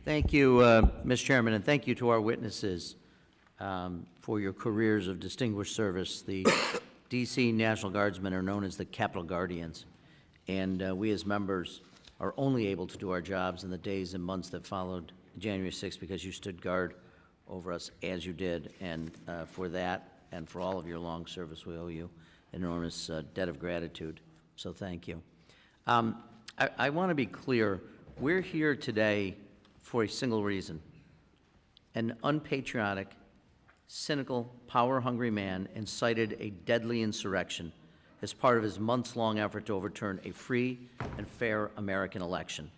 Thank you, Mr. Chairman, and thank you to our witnesses for your careers of distinguished service. The D.C. National Guardsmen are known as the Capitol Guardians, and we as members are only able to do our jobs in the days and months that followed January 6th because you stood guard over us as you did, and for that and for all of your long service, we owe you an enormous debt of gratitude, so thank you. I want to be clear, we're here today for a single reason. An unpatriotic, cynical, power-hungry man incited a deadly insurrection as part of his months-long effort to overturn a free and fair American election.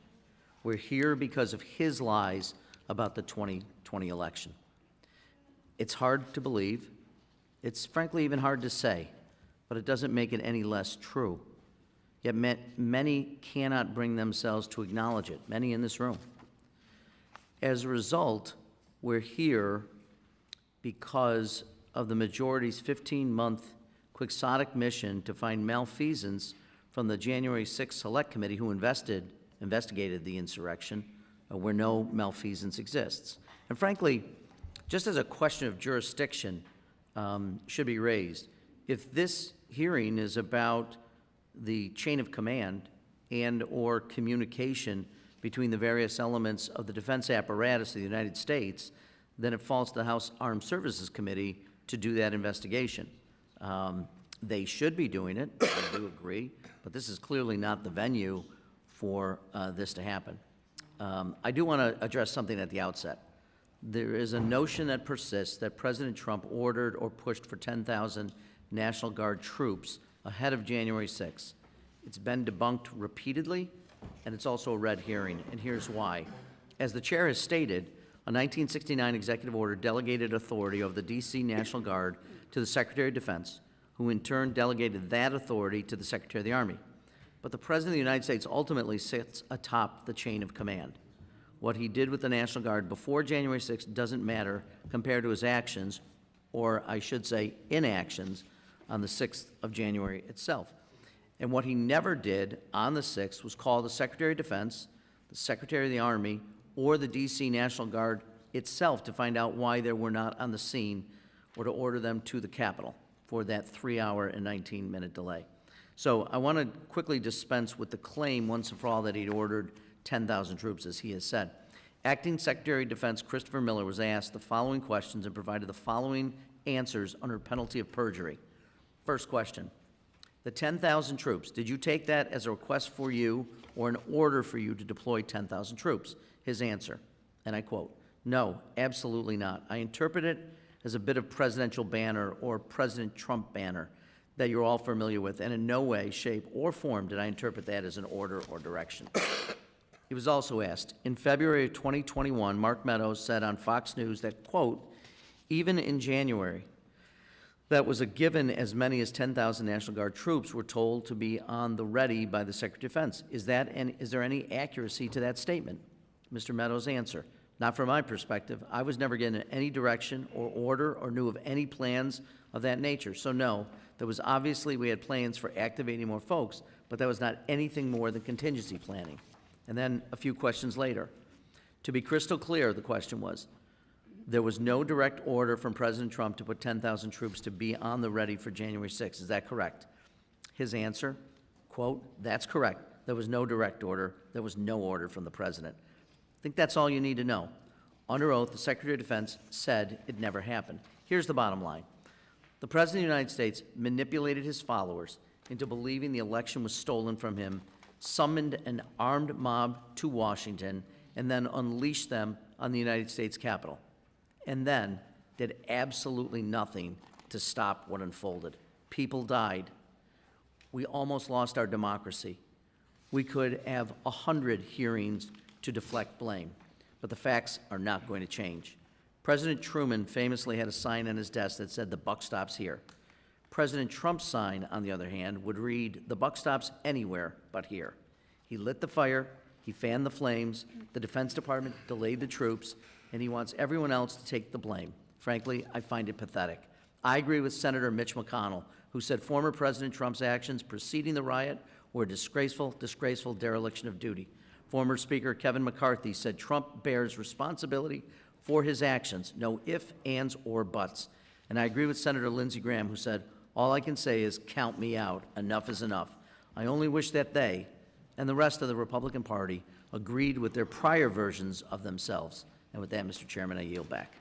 We're here because of his lies about the 2020 election. It's hard to believe. It's frankly even hard to say, but it doesn't make it any less true. Yet many cannot bring themselves to acknowledge it, many in this room. As a result, we're here because of the majority's 15-month quixotic mission to find malfeasance from the January 6th Select Committee who investigated the insurrection where no malfeasance exists. And frankly, just as a question of jurisdiction should be raised, if this hearing is about the chain of command and or communication between the various elements of the defense apparatus of the United States, then it falls to the House Armed Services Committee to do that investigation. They should be doing it, I do agree, but this is clearly not the venue for this to happen. I do want to address something at the outset. There is a notion that persists that President Trump ordered or pushed for 10,000 National Guard troops ahead of January 6th. It's been debunked repeatedly, and it's also a red herring, and here's why. As the chair has stated, a 1969 executive order delegated authority of the D.C. National Guard to the Secretary of Defense, who in turn delegated that authority to the Secretary of the Army. But the President of the United States ultimately sits atop the chain of command. What he did with the National Guard before January 6th doesn't matter compared to his actions, or I should say inactions, on the 6th of January itself. And what he never did on the 6th was call the Secretary of Defense, the Secretary of the Army, or the D.C. National Guard itself to find out why they were not on the scene or to order them to the Capitol for that 3-hour and 19-minute delay. So I want to quickly dispense with the claim once and for all that he'd ordered 10,000 troops, as he has said. Acting Secretary of Defense Christopher Miller was asked the following questions and provided the following answers under penalty of perjury. First question, the 10,000 troops, did you take that as a request for you or an order for you to deploy 10,000 troops? His answer, and I quote, no, absolutely not. I interpret it as a bit of presidential banner or President Trump banner that you're all familiar with, and in no way, shape, or form did I interpret that as an order or direction. He was also asked, in February of 2021, Mark Meadows said on Fox News that, quote, even in January, that was a given as many as 10,000 National Guard troops were told to be on the ready by the Secretary of Defense. Is there any accuracy to that statement? Mr. Meadows' answer, not from my perspective. I was never given any direction or order or knew of any plans of that nature. So no, there was obviously, we had plans for activating more folks, but that was not anything more than contingency planning. And then a few questions later, to be crystal clear, the question was, there was no direct order from President Trump to put 10,000 troops to be on the ready for January 6th. Is that correct? His answer, quote, that's correct. There was no direct order. There was no order from the President. I think that's all you need to know. Under oath, the Secretary of Defense said it never happened. Here's the bottom line. The President of the United States manipulated his followers into believing the election was stolen from him, summoned an armed mob to Washington, and then unleashed them on the United States Capitol, and then did absolutely nothing to stop what unfolded. People died. We almost lost our democracy. We could have 100 hearings to deflect blame, but the facts are not going to change. President Truman famously had a sign on his desk that said, the buck stops here. President Trump's sign, on the other hand, would read, the buck stops anywhere but here. He lit the fire, he fanned the flames, the Defense Department delayed the troops, and he wants everyone else to take the blame. Frankly, I find it pathetic. I agree with Senator Mitch McConnell, who said former President Trump's actions preceding the riot were a disgraceful dereliction of duty. Former Speaker Kevin McCarthy said Trump bears responsibility for his actions, no ifs, ands, or buts. And I agree with Senator Lindsey Graham, who said, all I can say is count me out. Enough is enough. I only wish that they and the rest of the Republican Party agreed with their prior versions of themselves. And with that, Mr. Chairman, I yield back.